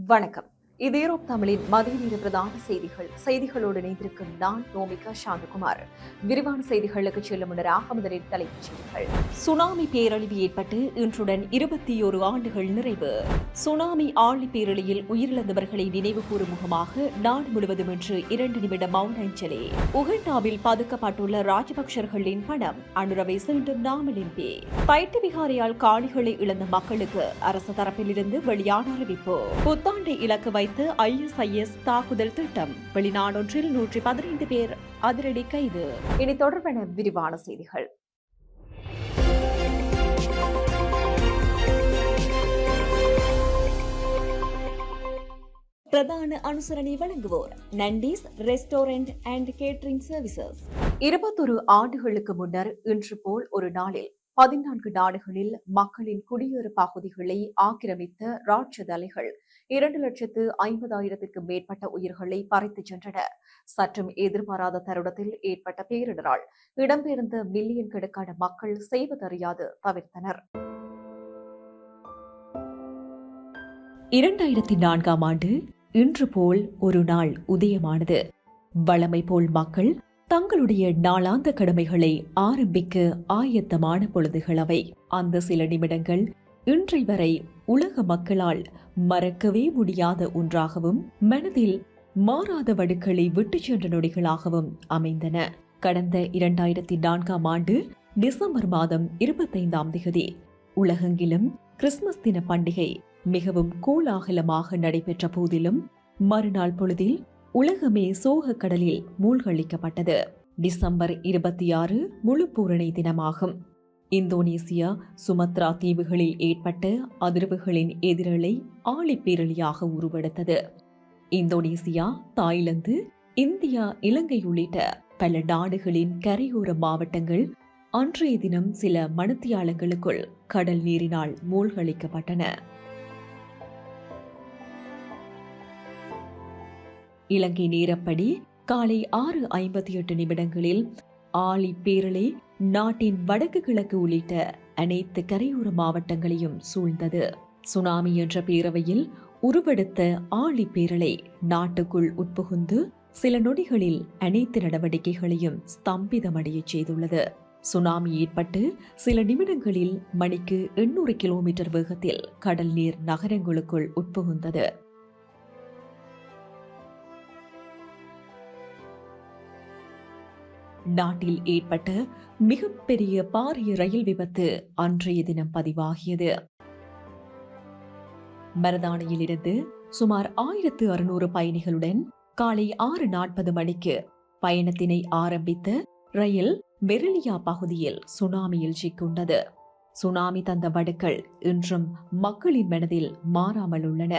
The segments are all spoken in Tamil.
வணக்கம். இது யூரோப் தமிழின் மதிய நேர பிரதான செய்திகளோடு இணைந்திருக்கும் நான் நோமிகா சாந்தகுமார். விரிவான செய்திகளுக்கு செல்லும் முன்னராக முதலில் தலைப்புச் செய்திகள். சுனாமி பேரழிவு ஏற்பட்டு இன்றுடன் 21 ஆண்டுகள் நிறைவு. சுனாமி ஆழி பேரழியில் உயிரிழந்தவர்களை நினைவு கூறும் முகமாக நாடு முழுவதும் இன்று 2 நிமிட மௌன அஞ்சலி. உகண்டாவில் பதுக்கப்பட்டுள்ள ராஜபக்சர்களின் பணம் அனுரவை மீண்டும் நாமலின்பே. பயிட்டு விகாரியால் காணிகளை இழந்த மக்களுக்கு அரசு தரப்பிலிருந்து வெளியான அறிவிப்பு. புத்தாண்டை இலக்கு வைத்து ISIS தாக்குதல் திட்டம். வெளிநாடொன்றில் 115 பேர் அதிரடி கைது. இனி தொடர்பான விரிவான செய்திகள். பிரதான அனுசரணை வழங்குவோர் நண்டீஸ் ரெஸ்டாரண்ட் அண்ட் கேட்டரிங் சர்வீசஸ். 21 ஆண்டுகளுக்கு முன்னர் இன்று போல் ஒரு நாளில் 14 நாடுகளில் மக்களின் குடியேறு பகுதிகளை ஆக்கிரமித்த ராட்சத அலைகள் 2,50,000க்கும் மேற்பட்ட உயிர்களை பறித்துச் சென்றன. சற்றும் எதிர்பாராத தருணத்தில் ஏற்பட்ட பேரிடரால் இடம்பெயர்ந்த மில்லியன் கணக்கான மக்கள் செய்வதறியாது தவிர்த்தனர். 2004ஆம் ஆண்டு இன்று போல் ஒரு நாள் உதயமானது. வழமை போல் மக்கள் தங்களுடைய நாளாந்த கடமைகளை ஆரம்பிக்க ஆயத்தமான பொழுதுகள் அவை. அந்த சில நிமிடங்கள் இன்றை வரை உலக மக்களால் மறக்கவே முடியாத ஒன்றாகவும் மனதில் மாறாத வடுக்களை விட்டுச் சென்ற நொடிகளாகவும் அமைந்தன. கடந்த 2004ஆம் ஆண்டு டிசம்பர் மாதம் 25ஆம் தேதி உலகெங்கிலும் கிறிஸ்துமஸ் தின பண்டிகை மிகவும் கோலாகலமாக நடைபெற்ற போதிலும் மறுநாள் பொழுதில் உலகமே சோக கடலில் மூழ்கடிக்கப்பட்டது. டிசம்பர் 26 முழு பூரணி தினமாகும். இந்தோனேசியா சுமத்ரா தீவுகளில் ஏற்பட்ட அதிர்வுகளின் எதிரலை ஆழிப்பேரழியாக உருவெடுத்தது. இந்தோனேசியா, தாய்லாந்து, இந்தியா, இலங்கை உள்ளிட்ட பல நாடுகளின் கரையோர மாவட்டங்கள் அன்றைய தினம் சில மணித்தியாலங்களுக்குள் கடல் நீரினால் மூழ்கடிக்கப்பட்டன. இலங்கை நேரப்படி காலை 6:58 ஆழி பேரலை நாட்டின் வடக்கு கிழக்கு உள்ளிட்ட அனைத்து கரையோர மாவட்டங்களையும் சூழ்ந்தது. சுனாமி என்ற பேரவையில் உருவெடுத்த ஆழி பேரலை நாட்டுக்குள் உட்புகுந்து சில நொடிகளில் அனைத்து நடவடிக்கைகளையும் ஸ்தம்பிதமடைய செய்துள்ளது. சுனாமி ஏற்பட்டு சில நிமிடங்களில் மணிக்கு 800 கிலோமீட்டர் வேகத்தில் கடல் நீர் நகரங்களுக்குள் உட்புகுந்தது. நாட்டில் ஏற்பட்ட மிகப்பெரிய பாரிய ரயில் விபத்து அன்றைய தினம் பதிவாகியது. மரதானையிலிருந்து சுமார் 1600 பயணிகளுடன் காலை 6:40 பயணத்தினை ஆரம்பித்த ரயில் வெரிலியா பகுதியில் சுனாமியில் சிக்குண்டது. சுனாமி தந்த வடுக்கள் இன்றும் மக்களின் மனதில் மாறாமல் உள்ளன.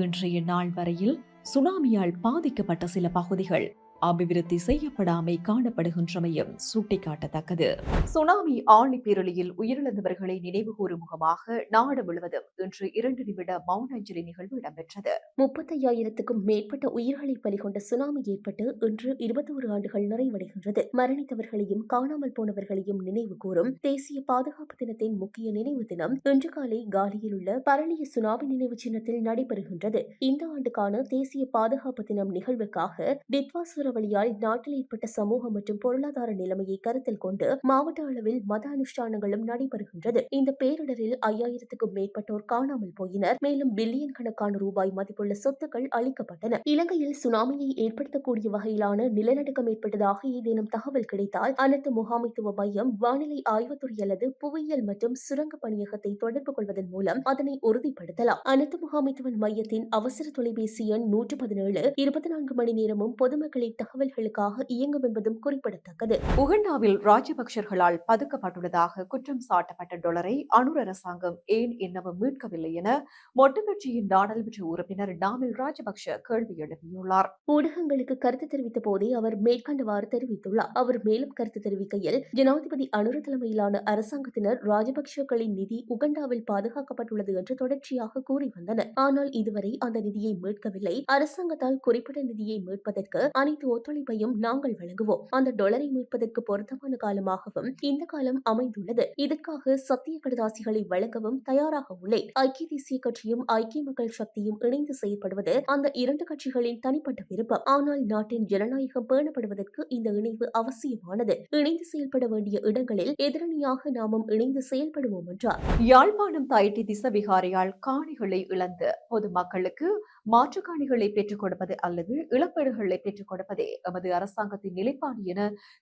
இன்றைய நாள் வரையில் சுனாமியால் பாதிக்கப்பட்ட சில பகுதிகள் அபிவிருத்தி செய்யப்படாமை காணப்படுகின்றமையும் சுட்டிக்காட்டத்தக்கது. சுனாமி ஆழி பேரழியில் உயிரிழந்தவர்களை நினைவு கூறும் முகமாக நாடு முழுவதும் இன்று 2 நிமிட மௌன அஞ்சலி நிகழ்வு இடம்பெற்றது. 35,000க்கும் மேற்பட்ட உயிர்களை பலிகொண்ட சுனாமி ஏற்பட்டு இன்று 21 ஆண்டுகள் நிறைவடைகின்றது. மரணித்தவர்களையும் காணாமல் போனவர்களையும் நினைவு கூறும் தேசிய பாதுகாப்பு தினத்தின் முக்கிய நினைவு தினம் இன்று காலை காலியில் உள்ள பரளிய சுனாமி நினைவு சின்னத்தில் நடைபெறுகின்றது. இந்த ஆண்டுக்கான தேசிய பாதுகாப்பு தினம் நிகழ்வுக்காக டிட்வாசுர வழியால் நாட்டில் ஏற்பட்ட சமூக மற்றும் பொருளாதார நிலைமையை கருத்தில் கொண்டு மாவட்ட அளவில் மத அனுஷ்டானங்களும் நடைபெறுகின்றது. இந்த பேரிடரில் 5000க்கும் மேற்பட்டோர் காணாமல் போயினர். மேலும் பில்லியன் கணக்கான ரூபாய் மதிப்புள்ள சொத்துக்கள் அளிக்கப்பட்டன. இலங்கையில் சுனாமியை ஏற்படுத்தக்கூடிய வகையிலான நிலநடுக்கம் ஏற்பட்டதாக ஏதேனும் தகவல் கிடைத்தால் அனைத்து முகாமைத்துவ மையம், வானிலை ஆய்வுத்துறை அல்லது புவியியல் மற்றும் சுரங்க பணியகத்தை தொடர்பு கொள்வதன் மூலம் அதனை உறுதிப்படுத்தலாம். அனைத்து முகாமைத்துவ மையத்தின் அவசர தொலைபேசி எண் 117 24 மணி நேரமும் பொதுமக்களின் தகவல்களுக்காக இயங்கும் என்பதும் குறிப்பிடத்தக்கது. உகண்டாவில் ராஜபக்சர்களால் பதுக்கப்பட்டுள்ளதாக குற்றம் சாட்டப்பட்ட டாலரை அனுர் அரசாங்கம் ஏன் இன்னமும் மீட்கவில்லை என மொட்டு கட்சியின் நாடாளுமன்ற உறுப்பினர் நாமல் ராஜபக்ஷ கேள்வி எழுப்பியுள்ளார். ஊடகங்களுக்கு கருத்து தெரிவித்த போதே அவர் மேற்கண்டவாறு தெரிவித்துள்ளார். அவர் மேலும் கருத்து தெரிவிக்கையில், ஜனாதிபதி அனுர தலைமையிலான அரசாங்கத்தினர் ராஜபக்சகளின் நிதி உகண்டாவில் பாதுகாக்கப்பட்டுள்ளது என்று தொடர்ச்சியாக கூறி வந்தனர். ஆனால் இதுவரை அந்த நிதியை மீட்கவில்லை. அரசாங்கத்தால் குறிப்பிட்ட நிதியை மீட்பதற்கு அனைத்து ஒத்துழைப்பையும் நாங்கள் வழங்குவோம். அந்த டாலரை மீட்பதற்கு பொருத்தமான காலமாகவும் இந்த காலம் அமைந்துள்ளது. இதற்காக சத்திய கடதாசிகளை வழங்கவும் தயாராக உள்ளேன். ஐக்கிய தேசிய கட்சியும் ஐக்கிய மக்கள் சக்தியும் இணைந்து செயல்படுவது அந்த இரண்டு கட்சிகளின் தனிப்பட்ட விருப்பம். ஆனால் நாட்டின் ஜனநாயகம் பேணப்படுவதற்கு இந்த இணைவு அவசியமானது. இணைந்து செயல்பட வேண்டிய இடங்களில் எதிரணியாக நாமும் இணைந்து செயல்படுவோம் என்றார். யாழ்ப்பாணம் தைட்டி திசவிகாரியால் காணிகளை இழந்த பொதுமக்களுக்கு மாற்று காணிகளை பெற்றுக் கொடுப்பது அல்லது இழப்பீடுகளை பெற்றுக் கொடுப்பதே எமது அரசாங்கத்தின் நிலைப்பாடு என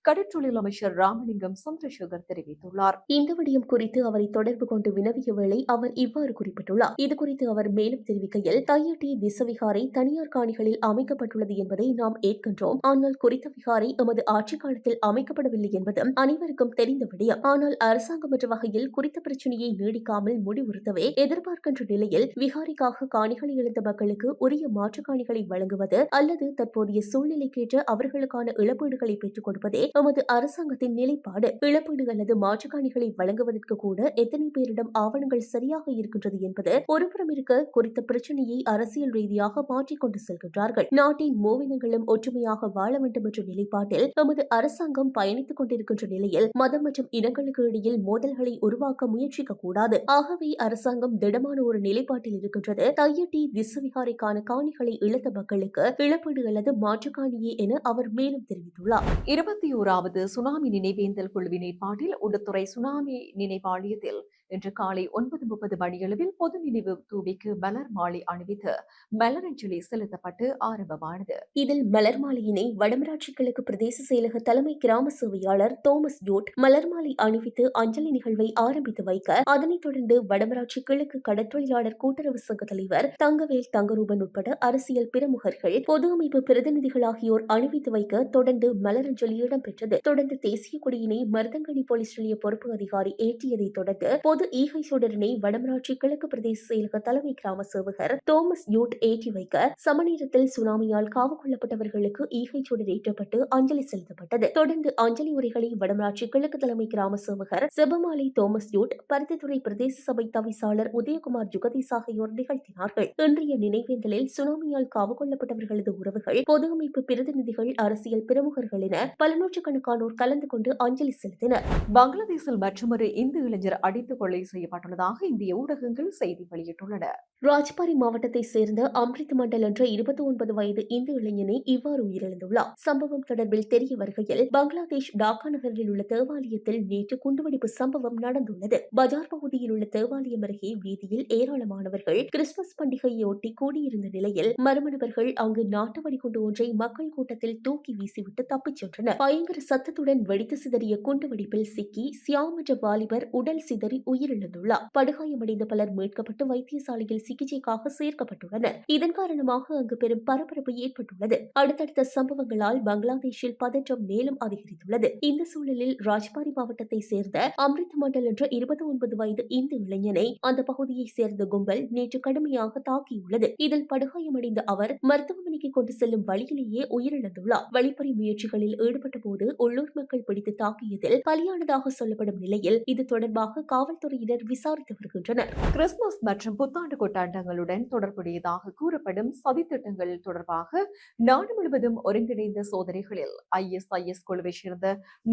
கடற்றொழில் அமைச்சர் ராமலிங்கம் சந்திரசேகர் தெரிவித்துள்ளார். இந்த விடயம் குறித்து அவரை தொடர்பு கொண்டு வினவிய வேளை அவர் இவ்வாறு குறிப்பிட்டுள்ளார். இதுகுறித்து அவர் மேலும் தெரிவிக்கையில், தையட்டி திசவிகாரை தனியார் காணிகளில் அமைக்கப்பட்டுள்ளது என்பதை நாம் ஏற்கின்றோம். ஆனால் குறித்த விகாரை எமது ஆட்சிக் காலத்தில் அமைக்கப்படவில்லை என்பதும் அனைவருக்கும் தெரிந்த விடயம். ஆனால் அரசாங்கம் என்ற வகையில் குறித்த பிரச்சனையை நீடிக்காமல் முடிவுறுத்தவே எதிர்பார்க்கின்ற நிலையில் விகாரிக்காக காணிகளை இழந்த மக்களுக்கு உரிய மாற்று காணிகளை வழங்குவது அல்லது தற்போதைய சூழ்நிலைக்கேற்ற அவர்களுக்கான இழப்பீடுகளை பெற்றுக் கொடுப்பதே எமது அரசாங்கத்தின் நிலைப்பாடு. இழப்பீடு அல்லது மாற்று காணிகளை வழங்குவதற்கு கூட எத்தனை பேரிடம் ஆவணங்கள் சரியாக இருக்கின்றது என்பது ஒருபுறம் இருக்க, குறித்த பிரச்சனையை அரசியல் ரீதியாக மாற்றிக்கொண்டு செல்கின்றார்கள். நாட்டின் மூவினங்களும் ஒற்றுமையாக வாழ வேண்டும் என்ற நிலைப்பாட்டில் எமது அரசாங்கம் பயணித்துக் கொண்டிருக்கின்ற நிலையில் மதம் மற்றும் இனங்களுக்கு இடையில் மோதல்களை உருவாக்க முயற்சிக்க கூடாது. ஆகவே அரசாங்கம் திடமான ஒரு நிலைப்பாட்டில் இருக்கின்றது. தையட்டி திசவிகாரைக்கான காணிகளை இழந்த மக்களுக்கு இழப்பீடு அல்லது மாற்று காணியே என அவர் மேலும் தெரிவித்துள்ளார். 21வது சுனாமி நினைவேந்தல் குழுவின் ஏற்பாட்டில் உடுத்துறை சுனாமி நினைவாலயத்தில் இன்று காலை 9:30 மணியளவில் பொது நினைவு தூபிக்கு மலர் மாலை அணிவித்து மலரஞ்சலி செலுத்தப்பட்டு ஆரம்பமானது. இதில் மலர் மாலையினை வடமராட்சி கிழக்கு பிரதேச செயலக தலைமை கிராம சேவையாளர் தோமஸ் யோட் மலர் மாலை அணிவித்து அஞ்சலி நிகழ்வை ஆரம்பித்து வைக்க, அதனைத் தொடர்ந்து வடமராட்சி கிழக்கு கடற்றொழிலாளர் கூட்டுறவு சங்க தலைவர் தங்கவேல் தங்கரூபன் உட்பட அரசியல் பிரமுகர்கள், பொது அமைப்பு பிரதிநிதிகள் ஆகியோர் அணிவித்து வைக்க தொடர்ந்து மலரஞ்சலி இடம்பெற்றது. தொடர்ந்து தேசிய கொடியினை மருதங்கனி போலீஸ் நிலைய பொறுப்பு அதிகாரி ஏற்றியதை தொடர்ந்து பொது ஈகை சுடரினை வடமராட்சி கிழக்கு பிரதேச செயலக தலைமை கிராம சேவகர் தோமஸ் யூட் ஏற்றி வைக்க, சமநேரத்தில் சுனாமியால் காவு கொள்ளப்பட்டவர்களுக்கு ஈகை சுடர் ஏற்றப்பட்டு அஞ்சலி செலுத்தப்பட்டது. தொடர்ந்து அஞ்சலி உரைகளை வடமராட்சி கிழக்கு தலைமை கிராம சேவகர் செபமாலை தோமஸ் யூட், பருத்தித்துறை பிரதேச சபை தவிசாளர் உதயகுமார் ஜுகதீஸ் ஆகியோர் நிகழ்த்தினார்கள். இன்றைய நினைவேந்தலில் சுனாமியால் காவு கொள்ளப்பட்டவர்களது உறவுகள், பொது அமைப்பு பிரதிநிதிகள், அரசியல் பிரமுகர்கள் என பல நூற்றுக்கணக்கானோர் கலந்து கொண்டு அஞ்சலி செலுத்தினர். பங்களாதேஷில் மற்றொரு இந்து இளைஞர் அடித்துக் கொலை செய்யப்பட்டுள்ளதாக இந்திய ஊடகங்கள் செய்தி வெளியிட்டுள்ளன. ராஜ்பாரி மாவட்டத்தை சேர்ந்த அம்ரித் மண்டல் என்ற 29 வயது இந்து இளைஞனை இவ்வாறு உயிரிழந்துள்ளார். சம்பவம் தொடர்பில் தெரிய வருகையில், பங்களாதேஷ் டாக்கா நகரில் உள்ள தேவாலயத்தில் நேற்று குண்டுவெடிப்பு சம்பவம் நடந்துள்ளது. பஜார் பகுதியில் உள்ள தேவாலயம் அருகே வீதியில் ஏராளமானவர்கள் கிறிஸ்துமஸ் பண்டிகையொட்டி கூடியிருந்த நிலையில் மர்ம நபர்கள் அங்கு நாட்டு வெடிகுண்டு ஒன்றை மக்கள் கூட்டத்தில் தூக்கி வீசிவிட்டு தப்பிச் சென்றனர். பயங்கர சத்தத்துடன் வெடித்து சிதறிய குண்டுவெடிப்பில் சிக்கி சியாம் என்ற வாலிபர் உடல் சிதறி உயிரிழந்துள்ளார். படுகாயமடைந்த பலர் மீட்கப்பட்டு வைத்தியசாலையில் சிகிச்சைக்காக சேர்க்கப்பட்டுள்ளனர். இதன் காரணமாக அங்கு பெரும் பரபரப்பு ஏற்பட்டுள்ளது. அடுத்தடுத்த சம்பவங்களால் பங்களாதேஷில் பதற்றம் மேலும் அதிகரித்துள்ளது. இந்த சூழலில் ராஜ்பாரி மாவட்டத்தை சேர்ந்த அம்ரித் மண்டல் என்ற 29 வயது இந்து இளைஞனை அந்த பகுதியை சேர்ந்த கும்பல் நேற்று கடுமையாக தாக்கியுள்ளது. இதில் படுகாயமடைந்த அவர் மருத்துவமனைக்கு கொண்டு செல்லும் வழியிலேயே உயிரிழந்துள்ளார். வழிப்பறி முயற்சிகளில் ஈடுபட்ட போது உள்ளூர் மக்கள் பிடித்து தாக்கியதில் பலியானதாக சொல்லப்படும் நிலையில் இது தொடர்பாக காவல்துறையினர் விசாரித்து வருகின்றனர். கிறிஸ்துமஸ் மற்றும் புத்தாண்டு கொண்டாட்டங்களுடன் தொடர்புடையதாக கூறப்படும் சதித்திட்டங்கள் தொடர்பாக நாடு முழுவதும் ஒருங்கிணைந்த சோதனைகளில் ISIS குழுவை சேர்ந்த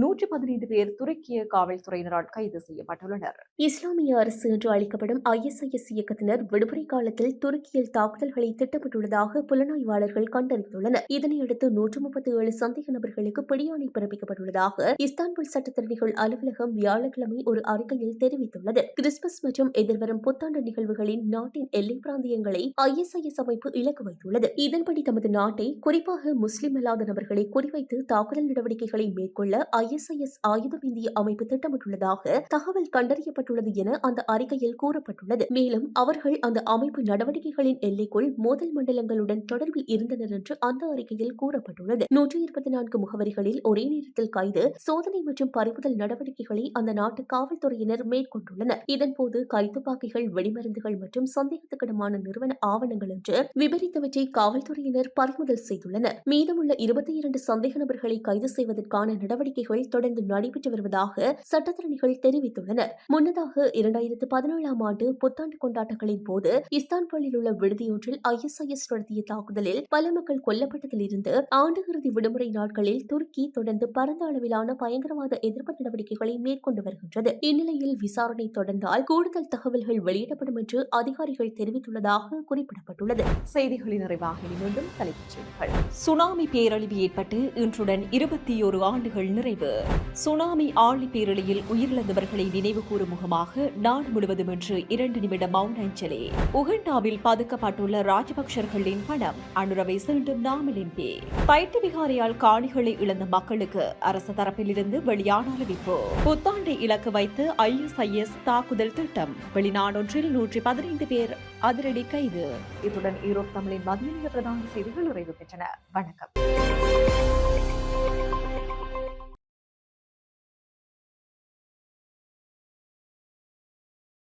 115 பேர் துருக்கிய காவல்துறையினரால் கைது செய்யப்பட்டுள்ளனர். இஸ்லாமிய அரசு என்று அழைக்கப்படும் ISIS இயக்கத்தினர் விடுமுறை காலத்தில் துருக்கியில் தாக்குதல்களை திட்டமிட்டுள்ளதாக புலனாய்வாளர்கள் கண்டறிந்துள்ளனர். இதனையடுத்து 137 சந்தேக நபர்களுக்கு பிடியாணை பிறப்பிக்கப்பட்டுள்ளதாக இஸ்தான்புல் சட்டத்தரணிகள் அலுவலகம் வியாழக்கிழமை ஒரு அறிக்கையில் தெரிவித்துள்ளது. கிறிஸ்துமஸ் மற்றும் எதிர்வரும் புத்தாண்டு நிகழ்வுகளின் நாட்டின் எல்லை பிராந்தியங்களை ISIS அமைப்பு இலக்கு வைத்துள்ளது. இதன்படி தமது நாட்டை, குறிப்பாக முஸ்லிம் அல்லாத நபர்களை குறிவைத்து தாக்குதல் நடவடிக்கைகளை மேற்கொள்ள ISIS ஆயுதம் ஏந்திய அமைப்பு திட்டமிட்டுள்ளதாக தகவல் கண்டறியப்பட்டுள்ளது என அந்த அறிக்கையில் கூறப்பட்டுள்ளது. மேலும் அவர்கள் அந்த அமைப்பு நடவடிக்கைகளின் எல்லைக்குள் மோதல் மண்டலங்களுடன் தொடர்பில் இருந்தனர் என்று அந்த அறிக்கையில் கூறப்பட்டுள்ளது. 124 முகவரிகளில் ஒரே நேரத்தில் கைது, சோதனை மற்றும் பறிமுதல் நடவடிக்கைகளை அந்த நாட்டு காவல்துறையினர் மேற்கொண்டுள்ளனர். மேற்கொண்டுள்ளனர். இதன்போது கைத்துப்பாக்கிகள், வெடிமருந்துகள் மற்றும் சந்தேகத்துக்கிடமான நிறுவன ஆவணங்கள் என்று விவரித்தவற்றை காவல்துறையினர் பறிமுதல் செய்துள்ளனர். மீதமுள்ள 22 சந்தேக நபர்களை கைது செய்வதற்கான நடவடிக்கைகள் தொடர்ந்து நடைபெற்று வருவதாக சட்டத்தரணிகள் தெரிவித்துள்ளனர். முன்னதாக 2017ஆம் ஆண்டு புத்தாண்டு கொண்டாட்டங்களின் போது இஸ்தான்புல்லில் உள்ள விடுதியொன்றில் ISIS நடத்திய தாக்குதலில் பல மக்கள் கொல்லப்பட்டதில் இருந்து ஆண்டு இறுதி விடுமுறை நாட்களில் துருக்கி தொடர்ந்து பரந்த அளவிலான பயங்கரவாத எதிர்ப்பு நடவடிக்கைகளை மேற்கொண்டு வருகின்றது. இந்நிலையில் விசாரணை தொடர்ந்தால் கூடுதல் தகவல்கள் வெளியிடப்படும் என்று அதிகாரிகள் தெரிவித்துள்ளதாக குறிப்பிடப்பட்டுள்ளது. செய்திகளின் நிறைவாக மீண்டும் தலைப்புச் செய்திகள். சுனாமி பேரழிவு ஏற்பட்டு இன்றுடன் 21 ஆண்டுகள் நிறைவு. சுனாமி ஆழி பேரழியில் உயிரிழந்தவர்களை நினைவு கூறும் முகமாக நாடு முழுவதும் இன்று 2 நிமிட மௌன அஞ்சலி. உகண்டாவில் பதுக்கப்பட்டுள்ள ராஜபக்சர்களின் பணம் அனுரவை சீண்டும் நாமல் MP. பைட்டு விகாரியால் காணிகளை இழந்த மக்களுக்கு அரசு தரப்பிலிருந்து வெளியான அறிவிப்பு. புத்தாண்டை இலக்கு வைத்து ISIS தாக்குதல் திட்டம். வெளிநாடொன்றில் 115 பேர் அதிரடி கைது. இத்துடன் ஈரோப் தமிழின் மதிய நேர பிரதான செய்திகள் நிறைவு பெற்றன. வணக்கம்.